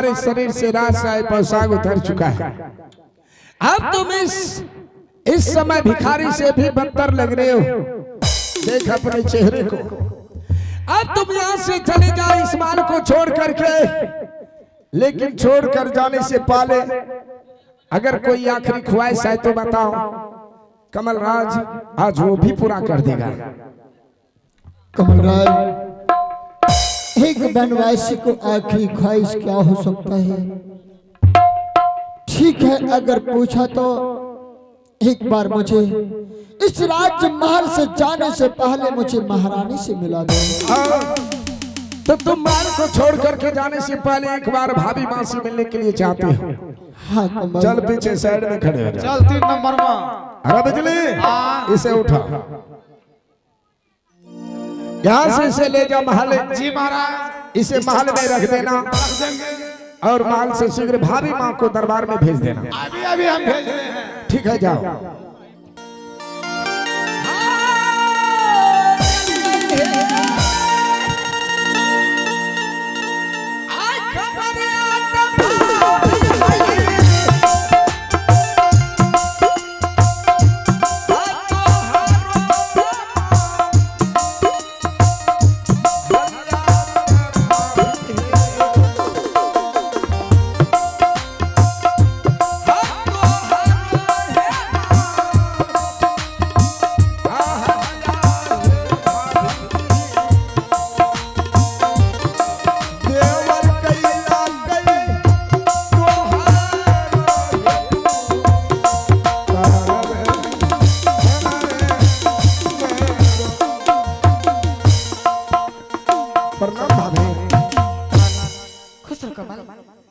तुम्हारे शरीर से राजशाही पोशाक उतर चुका है। अब तुम इस समय भिखारी से भी बदतर लग रहे हो। देख अपने चेहरे को। अब तुम यहाँ से चले जाओ इस माल को छोड़ करके, लेकिन छोड़ कर जाने से पहले अगर कोई आखिरी ख्वाहिश है तो बताओ। कमलराज आज वो भी पूरा कर देगा। कमलराज, एक वनवासी को आखिरी ख्वाहिश क्या हो सकता है? ठीक है, अगर पूछा तो एक बार मुझे इस राज्य महल से जाने से पहले मुझे महारानी से मिला दो। तो तुम माल को छोड़ करके जाने से पहले एक बार भाभी माँ से मिलने के लिए चाहते हो? हाँ कमल। चल पीछे साइड में खड़े हो जा। चल 3 नंबर में। अरे बिजली, इसे उठा, यहाँ से इसे ले जा महल। जी महाराज। इसे महल में रख देना और महल से शीघ्र भाभी माँ को दरबार में भेज देना। अभी अभी हम भेज रहे हैं। ठीक है, जाओ।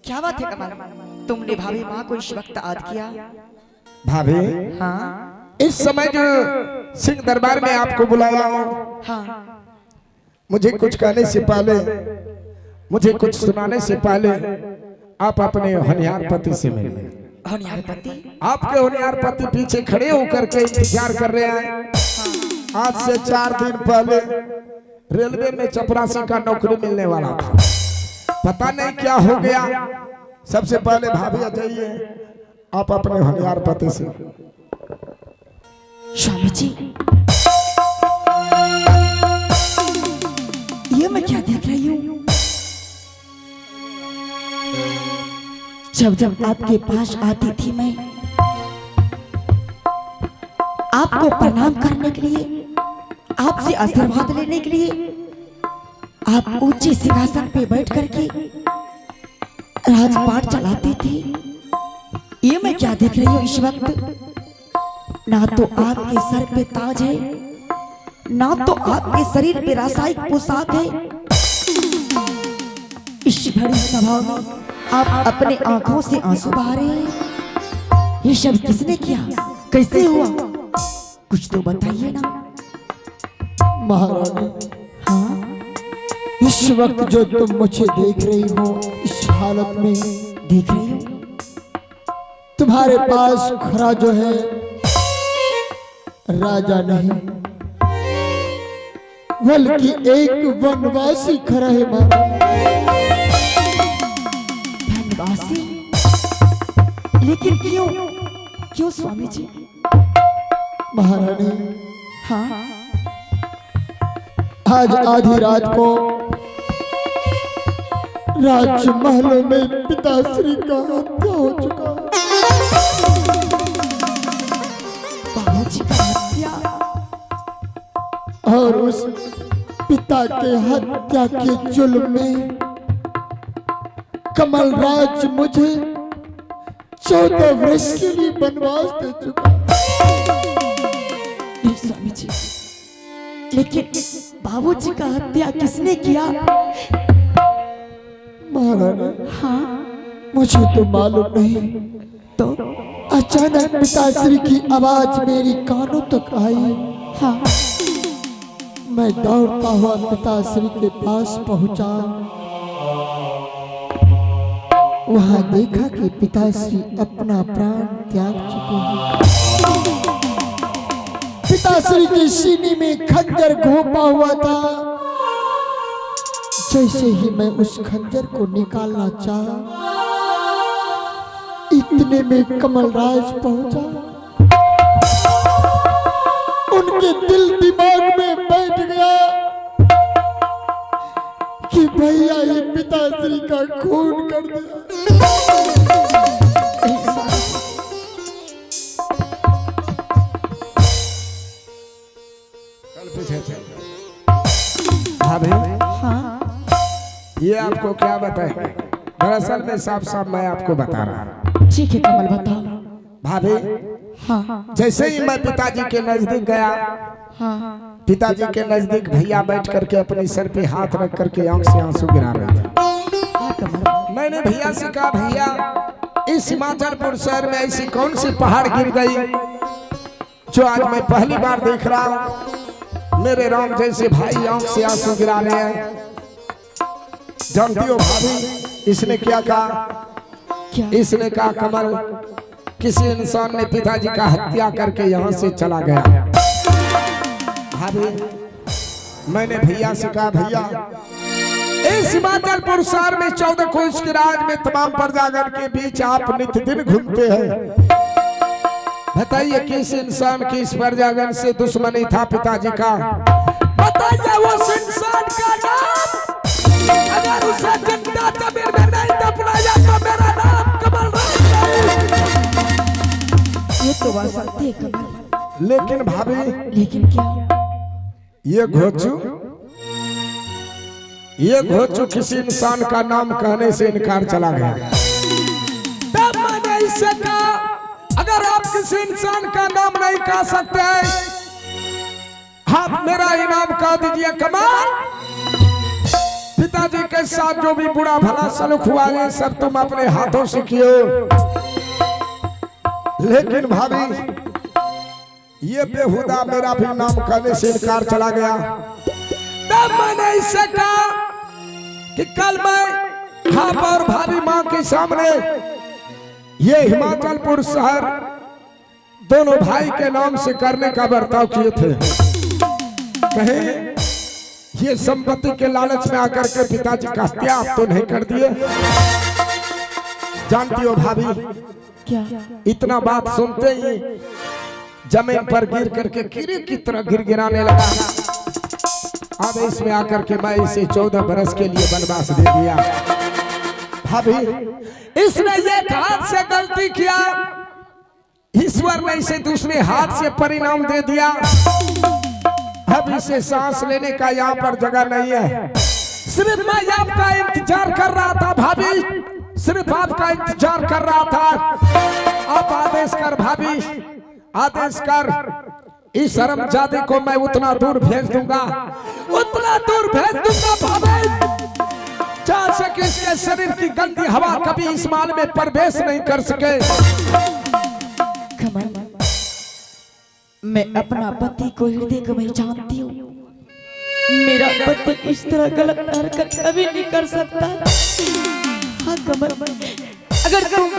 क्या बात है कमल, तुमने भाभी माँ को इस वक्त याद किया? भाभी, हाँ इस समय जो सिंह दरबार में आपको बुलाया हूँ, हाँ, मुझे कुछ कहने से पहले, मुझे कुछ सुनाने से पहले आप अपने होनहार पति से मिलिए। होनहार पति? आपके होनहार पति पीछे खड़े होकर के इंतजार कर रहे हैं। आज से 4 दिन पहले रेलवे में चपरासी का नौकरी मिलने वाला था, पता नहीं क्या हो गया। सबसे पहले भाभी आ जाइए, आप अपने होनहार पति से। स्वामी जी, ये मैं क्या देख रही हूँ? जब जब आपके पास आती थी मैं आपको प्रणाम करने के लिए, आपसे आशीर्वाद लेने के लिए, आप ऊंचे सिंहासन पे बैठ करके राजपाट चलाती थी। ये मैं क्या देख रही हूँ इस वक्त? ना तो आपके सर पे ताज है, ना तो आपके शरीर पे रासायनिक पोशाक है। इस भरी सभा में आप अपने आंखों से आंसू बहा रहे हैं। ये सब किसने किया, कैसे हुआ, कुछ तो बताइए ना। महारानी, हाँ, इस वक्त जो तुम मुझे देख रही हो, इस हालत में देख रही हूँ। तुम्हारे पास खड़ा जो है राजा नहीं, बल्कि एक वनवासी खड़ा है महारानी। वनवासी? लेकिन क्यों, क्यों स्वामी जी? महारानी, हाँ, आज आधी रात को राजमहल में पिताश्री का हत्या हो चुका है। बाबूजी का हत्या? और उस पिता के हत्या के जुल्म में कमलराज मुझे 14 वर्ष के लिए वनवास दे चुका। नहीं स्वामी जी, लेकिन बाबूजी का हत्या किसने किया? महारानी, हाँ, मुझे तो मालूम नहीं, तो अचानक पिताश्री की आवाज मेरी कानों तक आई। हाँ, मैं दौड़ता हुआ पिताश्री के पास पहुंचा। वहां देखा कि पिताश्री अपना प्राण त्याग चुके हैं। पिताश्री के सीने में खंजर घोंपा हुआ था। जैसे ही मैं उस खंजर को निकालना चाहा, सीने में कमलराज पहुंचा, उनके दिल दिमाग में बैठ गया कि भैया ये पिताश्री का खून कर दिया। भाभी हाँ ये आपको क्या बताएंगे, दरअसल में साफ साफ मैं आपको बता रहा हूँ। ठीक है कमल बताओ। भाभी हाँ जैसे ही मैं पिताजी के नजदीक गया, हाँ पिताजी के नजदीक भैया बैठ करके अपने सर पे हाथ रख करके आंख से आंसू गिरा रहे थे। हाँ कमल। मैंने भैया से कहा, भैया इस हिमाचलपुर शहर में ऐसी कौन सी पहाड़ गिर गई जो आज मैं पहली बार देख रहा हूँ। मेरे राम जैसे भाई आंख से आंसू गिरा रहे हैं। जानती हो भाभी इसने क्या कहा? क्या? इसने कहा, कमल किसी इंसान ने पिताजी का हत्या करके यहाँ से चला गया। भाभी मैंने भैया से कहा, भैया इस हिमाचलपुर शहर में 14 कोस के राज में तमाम प्रजागण के बीच आप नित्य दिन घूमते हैं। बताइए किस इंसान की इस प्रजागण से दुश्मनी था पिताजी का? बताइए उस इंसान का नाम। अगर उसे जिंदा जमीन में नहीं दफनाया तो मेरा नाम कमलराज नहीं। ये तो बात सत्य है कमल। लेकिन भाभी लेकिन क्या? ये घोचू किसी इंसान का नाम कहने से इनकार चला गया। तब मैंने इससे कहा, अगर आप किसी इंसान का नाम नहीं कह सकते आप मेरा इनाम कह दीजिए कमाल। पिताजी के साथ जो भी बुरा भला सलूक हुआ है सब तुम अपने हाथों से किए। लेकिन भाभी ये बेहुदा मेरा भी नाम कहने से इनकार चला गया। तब मैंने इससे कहा कि कल मैं आप और भाभी मां के सामने ये हिमाचलपुर शहर दोनों भाई के नाम से करने का बर्ताव किए थे। कहे ये संपत्ति के लालच में आकर के पिताजी का हत्या आप तो नहीं कर दिए। जानती हो भाभी क्या? इतना बात सुनते ही जमीन पर गिर करके कीड़े की तरह गिराने लगा। अब इसमें आकर के मैं इसे 14 बरस के लिए वनवास दे दिया। भाभी इसने एक हाथ से गलती किया, ईश्वर ने इसे दूसरे हाथ से परिणाम दे दिया। अब इसे सांस लेने का यहाँ पर जगह नहीं है। सिर्फ मैं आपका इंतजार कर रहा था भाभी, सिर्फ आपका इंतजार कर रहा था। आप आदेश कर भाभी, आदेश कर। इस हरामजादे को मैं उतना दूर भेज दूंगा, उतना दूर भेज दूंगा भाभी, जहां से कि इसके शरीर की गंदी हवा कभी इस माल में प्रवेश नहीं कर सके। कमल, मैं अपना पति को हृदय को मैं जानती हूँ। मेरा पति इस तरह गलत हरकत कभी नहीं कर सकता। हाँ कमल, अगर तुम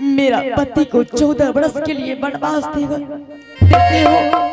मेरा पति को 14 वर्ष के लिए वनवास देते हो